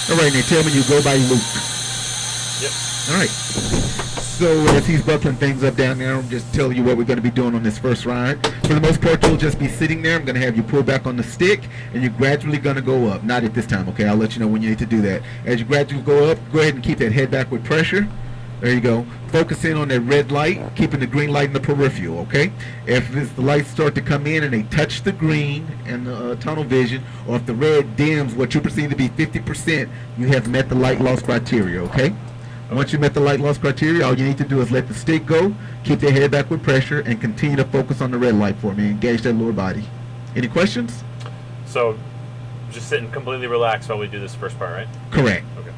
All right, now tell me you go by Luke. Yep. All right. So as he's buckling things up down there, I'm just telling you what we're going to be doing on this first ride. For the most part, you'll just be sitting there. I'm going to have you pull back on the stick, and you're gradually going to go up. Not at this time, okay? I'll let you know when you need to do that. As you gradually go up, go ahead and keep that head back with pressure. There you go. Focus in on that red light, keeping the green light in the peripheral, okay? If the lights start to come in and they touch the green and the tunnel vision, or if the red dims what you perceive to be 50%, you have met the light loss criteria, okay? Once you met the light loss criteria, all you need to do is let the stick go, keep your head back with pressure, and continue to focus on the red light for me. Engage that lower body. Any questions? So, just sitting completely relaxed while we do this first part, right? Correct. Okay.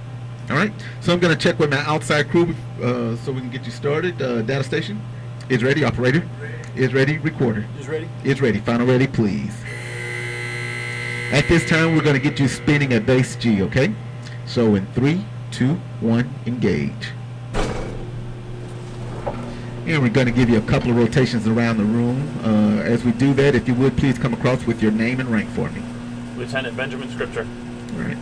All right. So I'm going to check with my outside crew so we can get you started. Data station is ready. Operator is ready. Recorder Is ready? is ready. Final ready, please. At this time, we're going to get you spinning at base G, okay? So in 3, 2, 1, engage. And we're going to give you a couple of rotations around the room. As we do that, if you would, please come across with your name and rank for me. Lieutenant Benjamin Scripture. All right.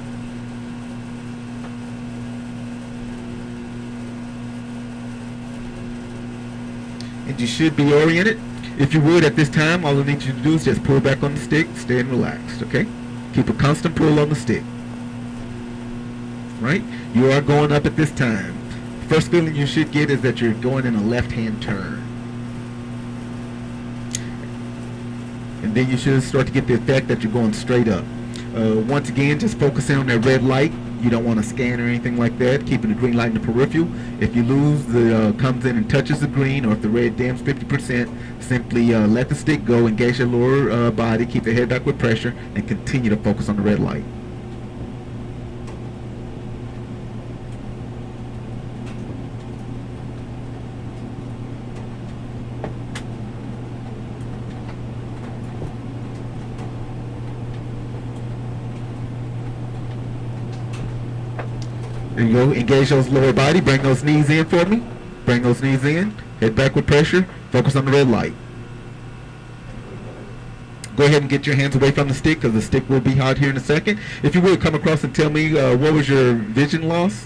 And you should be oriented. If you would, at this time, all I need you to do is just pull back on the stick, stay relaxed, okay? Keep a constant pull on the stick. Right? You are going up at this time. First feeling you should get is that you're going in a left-hand turn. And then you should start to get the effect that you're going straight up. Once again, just focusing on that red light. You don't want to scan or anything like that. Keeping the green light in the peripheral. If you lose, the comes in and touches the green, or if the red dims 50%, simply let the stick go, engage the lower body, keep the head back with pressure, and continue to focus on the red light. There you go. Engage those lower body. Bring those knees in for me. Bring those knees in. Head back with pressure. Focus on the red light. Go ahead and get your hands away from the stick because the stick will be hot here in a second. If you would, come across and tell me what was your vision loss?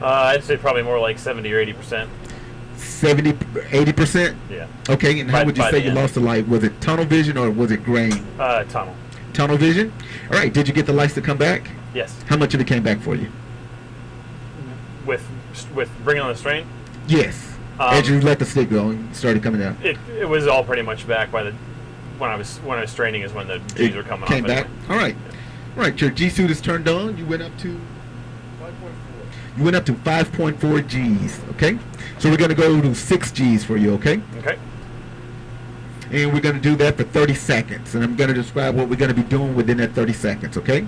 I'd say probably more like 70 or 80%. 70, 80%? Yeah. Okay, and how would you say you end. lost the light? Was it tunnel vision or was it grain? Tunnel. Tunnel vision? All right, did you get the lights to come back? Yes. How much of it came back for you? With bringing on the strain? Yes. As you let the stick go and started coming down. It was all pretty much back by the when I was straining is when the G's were coming came off. back. Anyway. All right. All right, your G suit is turned on. You went up to 5.4. You went up to 5.4 G's, okay? So we're going to go to 6 G's for you, okay? Okay. And we're going to do that for 30 seconds. And I'm going to describe what we're going to be doing within that 30 seconds, okay?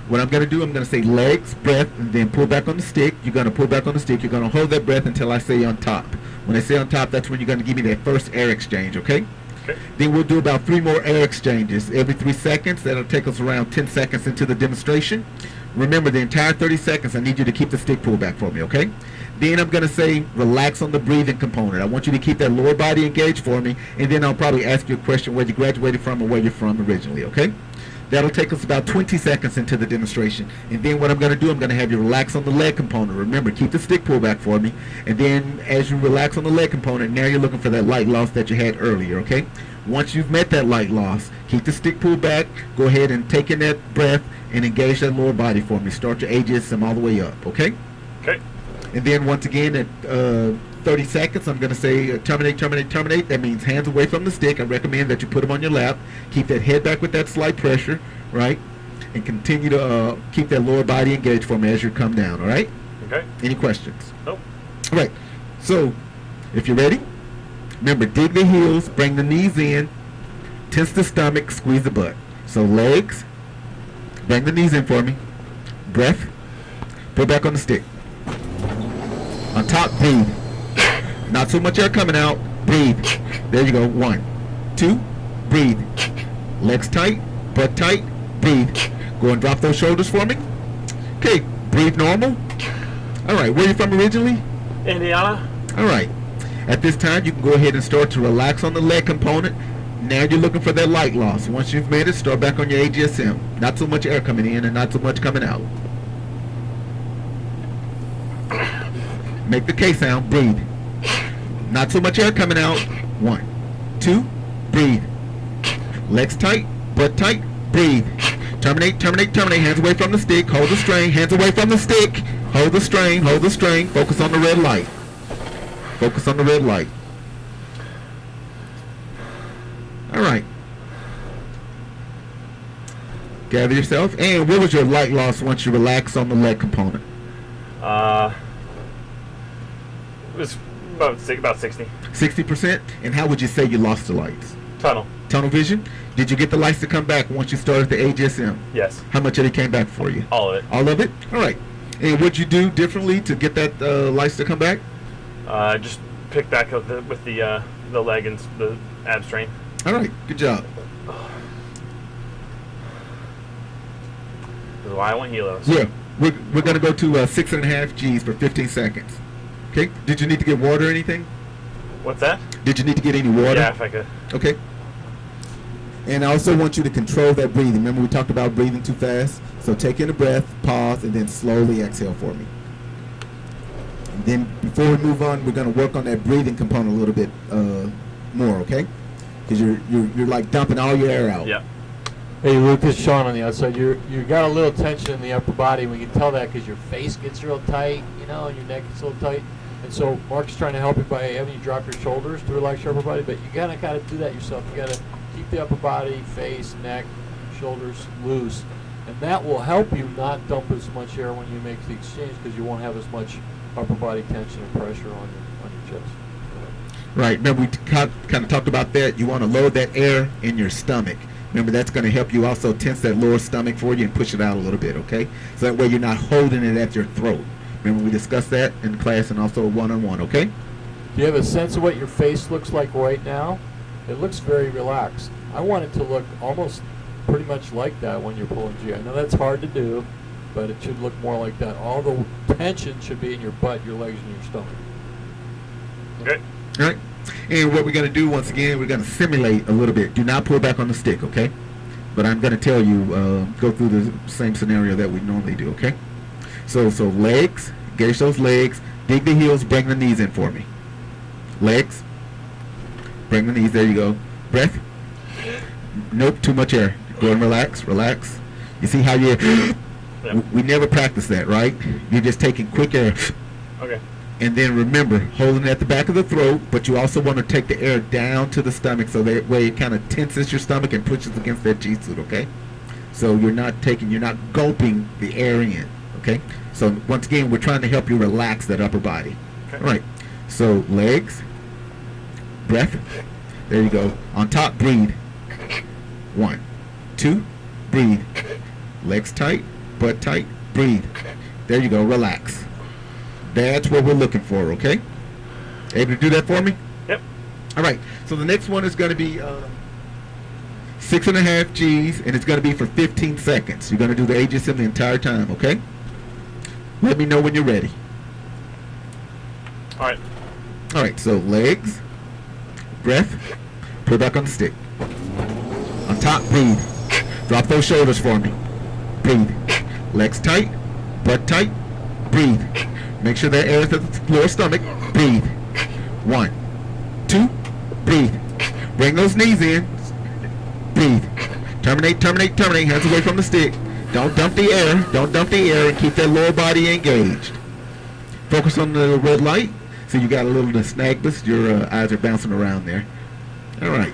What I'm going to do, I'm going to say legs, breath, and then pull back on the stick. You're going to pull back on the stick. You're going to hold that breath until I say on top. When I say on top, that's when you're going to give me that first air exchange, okay? Okay. Then we'll do about 3 more air exchanges every 3 seconds. That'll take us around 10 seconds into the demonstration. Remember, the entire 30 seconds, I need you to keep the stick pulled back for me, okay? Then I'm going to say relax on the breathing component. I want you to keep that lower body engaged for me, and then I'll probably ask you a question where you graduated from or where you're from originally, okay? That'll take us about 20 seconds into the demonstration. And then what I'm going to do, I'm going to have you relax on the leg component. Remember, keep the stick pulled back for me. And then as you relax on the leg component, now you're looking for that light loss that you had earlier, okay? Once you've met that light loss, keep the stick pulled back. Go ahead and take in that breath and engage that lower body for me. Start your AGSM all the way up, okay? Okay. And then once again at 30 seconds, I'm going to say terminate, terminate, terminate. That means hands away from the stick. I recommend that you put them on your lap. Keep that head back with that slight pressure, right? And continue to keep that lower body engaged for me as you come down, all right? Okay. Any questions? Nope. All right. So if you're ready, remember, dig the heels, bring the knees in, tense the stomach, squeeze the butt. So legs, bring the knees in for me. Breath, put back on the stick. On top, breathe. Not so much air coming out. Breathe. There you go. 1, 2, breathe. Legs tight, butt tight, breathe. Go and drop those shoulders for me. Okay, breathe normal. All right, where are you from originally? Indiana. All right. At this time, you can go ahead and start to relax on the leg component. Now you're looking for that light loss. Once you've made it, start back on your AGSM. Not so much air coming in and not so much coming out. Make the K sound. Breathe. Not so much air coming out. 1, 2, breathe. Legs tight, butt tight, breathe. Terminate, terminate, terminate. Hands away from the stick. Hold the strain. Hands away from the stick. Hold the strain, hold the strain. Focus on the red light. Focus on the red light. All right. Gather yourself. And what was your light loss once you relax on the leg component? It was about 60. 60%? And how would you say you lost the lights? Tunnel. Tunnel vision? Did you get the lights to come back once you started the AGSM? Yes. How much of it came back for you? All of it. All of it? All right. And what'd you do differently to get that lights to come back? Just pick back up with the leg and the ab strain. All right. Good job. This is why I want helos. Yeah. We're going to go to 6.5 Gs for 15 seconds. Okay. Did you need to get water or anything? What's that? Did you need to get any water? Yeah, if I could. Okay. And I also want you to control that breathing. Remember we talked about breathing too fast? So take in a breath, pause, and then slowly exhale for me. And then before we move on, we're going to work on that breathing component a little bit more, okay? Because you're like dumping all your air out. Yeah. Hey, Luke, this is Sean on the outside. You got a little tension in the upper body. We can tell that because your face gets real tight, you know, and your neck gets a little tight. And so Mark's trying to help you by having you drop your shoulders to relax your upper body, but you gotta do that yourself. You gotta keep the upper body, face, neck, shoulders loose, and that will help you not dump as much air when you make the exchange because you won't have as much upper body tension and pressure on your chest. Right. Remember we kind of talked about that. You want to load that air in your stomach. Remember that's going to help you also tense that lower stomach for you and push it out a little bit, okay? So that way you're not holding it at your throat. Remember we discussed that in class and also one-on-one, okay? Do you have a sense of what your face looks like right now? It looks very relaxed. I want it to look almost pretty much like that when you're pulling G. I know that's hard to do, but it should look more like that. All the tension should be in your butt, your legs, and your stomach. Okay. All right. And what we're going to do, once again, we're going to simulate a little bit. Do not pull back on the stick, okay? But I'm going to tell you, go through the same scenario that we normally do, okay? So legs, engage those legs, dig the heels, bring the knees in for me. Legs, bring the knees, there you go. Breath. Nope, too much air. Go and relax, relax. You see how you, we never practice that, right? You're just taking quick air. Okay. And then remember, holding it at the back of the throat, but you also want to take the air down to the stomach so that way it kind of tenses your stomach and pushes against that G-suit, okay? So you're not gulping the air in, okay? So once again, we're trying to help you relax that upper body. Okay. All right. So legs, breath. There you go. On top, breathe. 1, 2, breathe. Legs tight, butt tight, breathe. There you go. Relax. That's what we're looking for, okay? Able to do that for me? Yep. All right. So the next one is going to be 6.5 Gs, and it's going to be for 15 seconds. You're going to do the AGSM the entire time, okay? Let me know when you're ready. All right. All right, so legs, breath, put it back on the stick. On top, breathe. Drop those shoulders for me. Breathe. Legs tight, butt tight, breathe. Make sure that air is at the lower stomach. Breathe. 1, 2, breathe. Bring those knees in. Breathe. Terminate, terminate, terminate. Hands away from the stick. Don't dump the air. Don't dump the air and keep that lower body engaged. Focus on the red light. So you got a little nystagmus. Your eyes are bouncing around there. All right.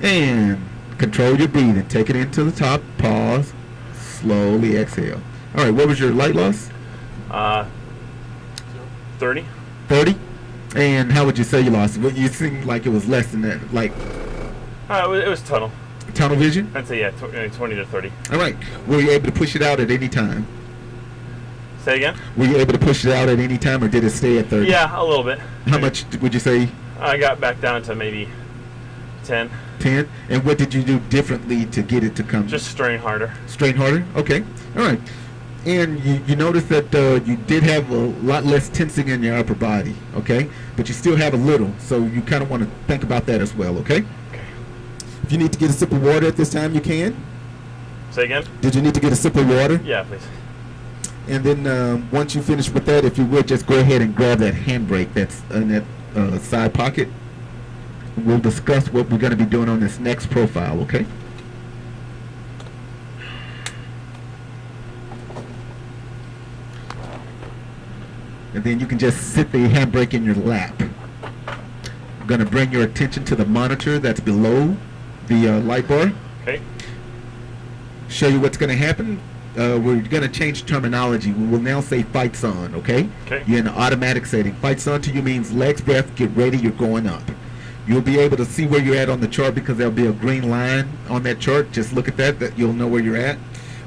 And control your breathing. Take it into the top. Pause. Slowly exhale. All right. What was your light loss? 30. 30. And how would you say you lost it? Well, you seemed like it was less than that. Like It was tunnel. tunnel vision? I'd say, yeah, 20 to 30. All right. Were you able to push it out at any time? Say again? Were you able to push it out at any time, or did it stay at 30? Yeah, a little bit. How much would you say? I got back down to maybe 10. 10. And what did you do differently to get it to come? Just strain harder. Strain harder? Okay. All right. And you noticed that you did have a lot less tensing in your upper body, okay? But you still have a little, so you kind of want to think about that as well, okay? Okay. If you need to get a sip of water at this time, you can. Say again? Did you need to get a sip of water? Yeah, please. And then once you finish with that, if you would, just go ahead and grab that handbrake that's in that side pocket. We'll discuss what we're going to be doing on this next profile, okay? And then you can just sit the handbrake in your lap. I'm going to bring your attention to the monitor that's below the light bar. Okay. Show you what's going to happen. We're going to change terminology. We will now say fights on, okay? Okay. You're in the automatic setting. Fights on to you means legs, breath, get ready, you're going up. You'll be able to see where you're at on the chart because there'll be a green line on that chart. Just look at that you'll know where you're at.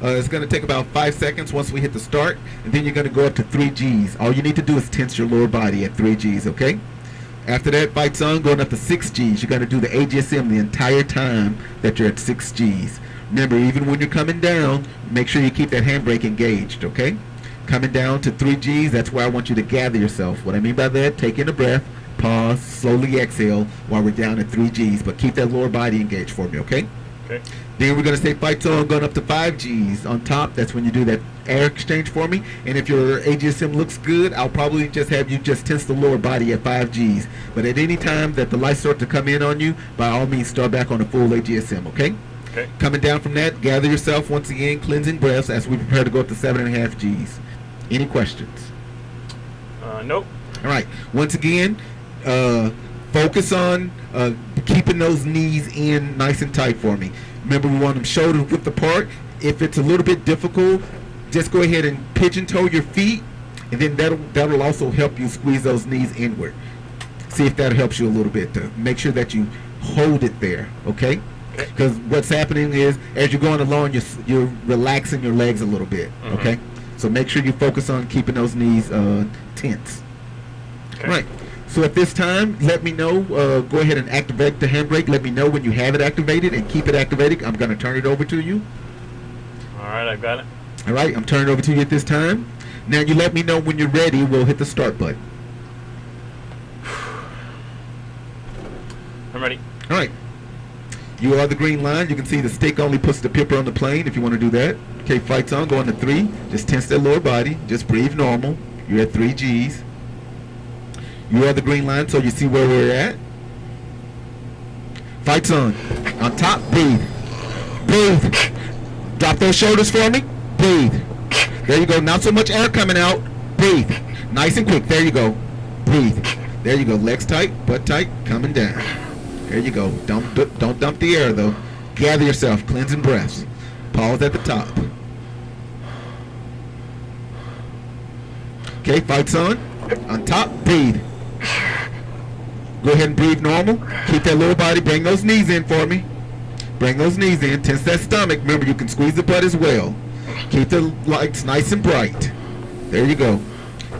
It's going to take about 5 seconds once we hit the start, and then you're going to go up to 3 Gs. All you need to do is tense your lower body at 3 Gs, okay? After that, fights on, going up to 6 Gs. You're going to do the AGSM the entire time that you're at 6 Gs. Remember, even when you're coming down, make sure you keep that handbrake engaged, okay? Coming down to 3 Gs, that's where I want you to gather yourself. What I mean by that, take in a breath, pause, slowly exhale while we're down at 3 Gs, but keep that lower body engaged for me, okay? Okay. Then we're going to say fights on, going up to 5 Gs on top. That's when you do that air exchange for me. And if your AGSM looks good, I'll probably just have you just tense the lower body at 5 Gs. But at any time that the lights start to come in on you, by all means start back on a full AGSM, okay? Okay. Coming down from that, gather yourself once again, cleansing breaths as we prepare to go up to 7.5 Gs. Any questions? Nope. All right. Once again, focus on keeping those knees in nice and tight for me. Remember, we want them shoulder width apart. If it's a little bit difficult, just go ahead and pigeon toe your feet, and then that'll also help you squeeze those knees inward. See if that helps you a little bit to make sure that you hold it there, okay? Because what's happening is, as you're going along, you're relaxing your legs a little bit, okay? So make sure you focus on keeping those knees tense. Okay. Right. So at this time, let me know. Go ahead and activate the handbrake. Let me know when you have it activated and keep it activated. I'm going to turn it over to you. All right, I've got it. All right, I'm turning it over to you at this time. Now you let me know when you're ready. We'll hit the start button. I'm ready. All right. You are the green line. You can see the stick only puts the pipper on the plane if you want to do that. Okay, fights on. Going to 3. Just tense that lower body. Just breathe normal. You're at 3 Gs. You are the green line, so you see where we're at. Fights on. On top, breathe. Breathe. Drop those shoulders for me. Breathe. There you go. Not so much air coming out. Breathe. Nice and quick. There you go. Breathe. There you go. Legs tight, butt tight, coming down. There you go. Don't dump the air, though. Gather yourself. Cleansing breaths. Pause at the top. Okay, fights on. On top, breathe. Go ahead and breathe normal. Keep that lower body. Bring those knees in for me. Bring those knees in. Tense that stomach. Remember, you can squeeze the butt as well. Keep the lights nice and bright. There you go.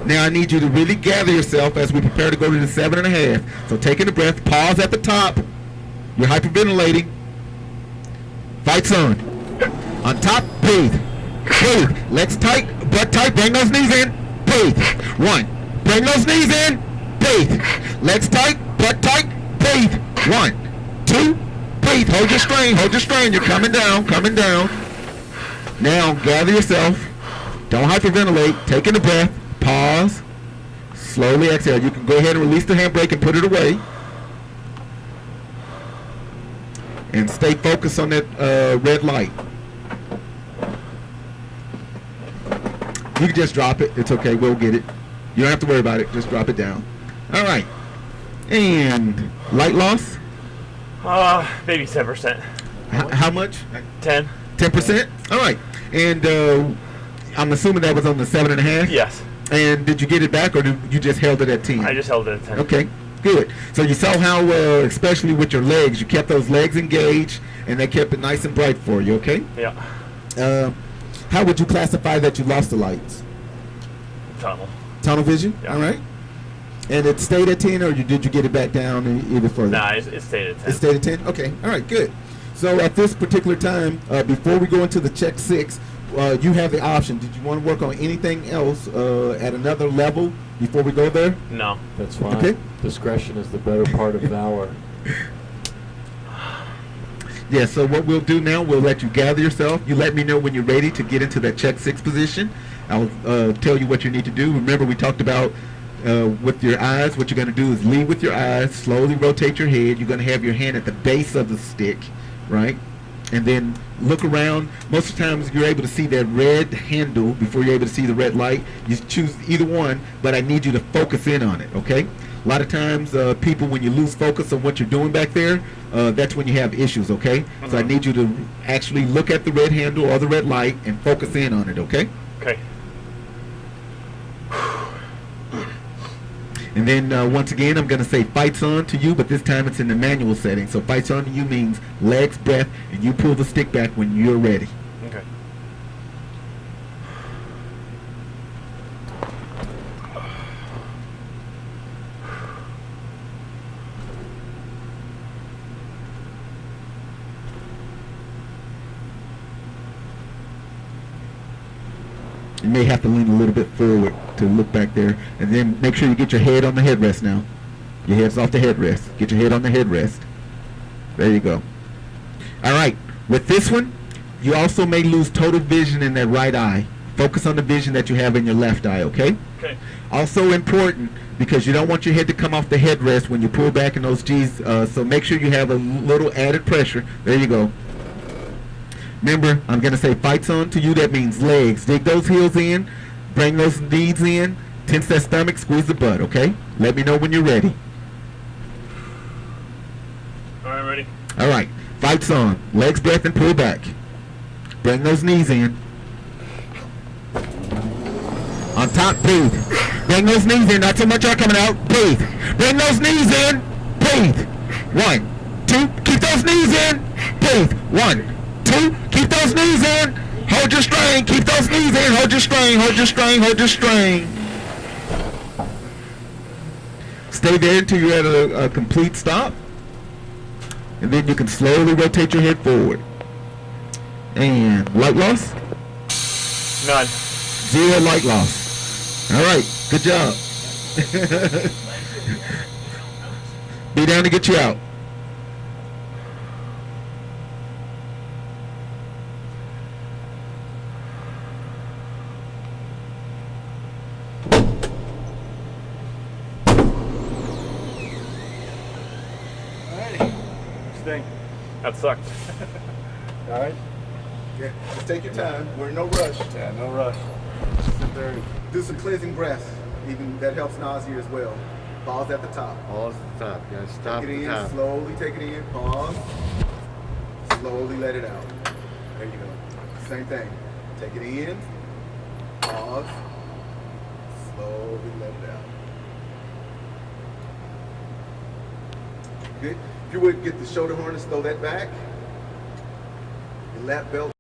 Now I need you to really gather yourself as we prepare to go to the 7.5. So taking a breath. Pause at the top. You're hyperventilating. Fights on. On top, breathe. Breathe. Legs tight, butt tight. Bring those knees in. Breathe. 1. Bring those knees in. Breathe. Legs tight, butt tight. Breathe. 1, 2. Breathe. Hold your strain. Hold your strain. You're coming down. Coming down. Now gather yourself. Don't hyperventilate. Taking a breath. Pause. Slowly exhale. You can go ahead and release the handbrake and put it away. And stay focused on that red light. You can just drop it. It's okay. We'll get it. You don't have to worry about it. Just drop it down. All right. And light loss? Maybe 10%. How much? 10. 10%? All right. And I'm assuming that was on the 7.5? Yes. And did you get it back, or did you just held it at 10? I just held it at 10. Okay, good. So you saw how, especially with your legs, you kept those legs engaged, and they kept it nice and bright for you, okay? Yeah. How would you classify that you lost the lights? Tunnel. Tunnel vision? Yeah. All right. And it stayed at 10, or did you get it back down even further? Nah, it stayed at 10. It stayed at 10? Okay. All right, good. So at this particular time, before we go into the check 6, you have the option. Did you want to work on anything else at another level before we go there? No. That's fine. Okay. Discretion is the better part of valor. Yeah, so what we'll do now, we'll let you gather yourself. You let me know when you're ready to get into that check 6 position. I'll tell you what you need to do. Remember, we talked about with your eyes, what you're going to do is lead with your eyes, slowly rotate your head. You're going to have your hand at the base of the stick, right? And then look around. Most of the times you're able to see that red handle before you're able to see the red light. You choose either one, but I need you to focus in on it, okay? A lot of times people, when you lose focus on what you're doing back there, that's when you have issues, okay? So I need you to actually look at the red handle or the red light and focus in on it, okay? Okay. And then once again, I'm going to say fights on to you, but this time it's in the manual setting. So fights on to you means legs, breath, and you pull the stick back when you're ready. Okay. You may have to lean a little bit forward to look back there. And then make sure you get your head on the headrest now. Your head's off the headrest. Get your head on the headrest. There you go. All right. With this one, you also may lose total vision in that right eye. Focus on the vision that you have in your left eye, okay? Okay. Also important, because you don't want your head to come off the headrest when you pull back in those G's. So make sure you have a little added pressure. There you go. Remember, I'm going to say fights on to you. That means legs. Dig those heels in. Bring those knees in. Tense that stomach. Squeeze the butt, okay? Let me know when you're ready. All right, ready. All right. Fights on. Legs, breath, and pull back. Bring those knees in. On top, breathe. Bring those knees in. Not too much air coming out. Breathe. Bring those knees in. Breathe. 1, 2. Keep those knees in. Breathe. 1, 2. Keep those knees in. Hold your strain. Keep those knees in. Hold your strain. Hold your strain. Hold your strain. Stay there until you're at a complete stop. And then you can slowly rotate your head forward. And light loss? None. 0 light loss. All right. Good job. Be down to get you out. Thing. That sucked. All right. Yeah, just take your time. We're in no rush. Yeah, no rush. Just sit there and Do some cleansing breaths. Even that helps nausea as well. Pause at the top. pause at the top. You gotta stop Take at it the in, top. slowly take it in, pause. Slowly let it out. There you go. Same thing. Take it in, pause, slowly let it out. Good. If you would get the shoulder harness, throw that back. Your lap belt.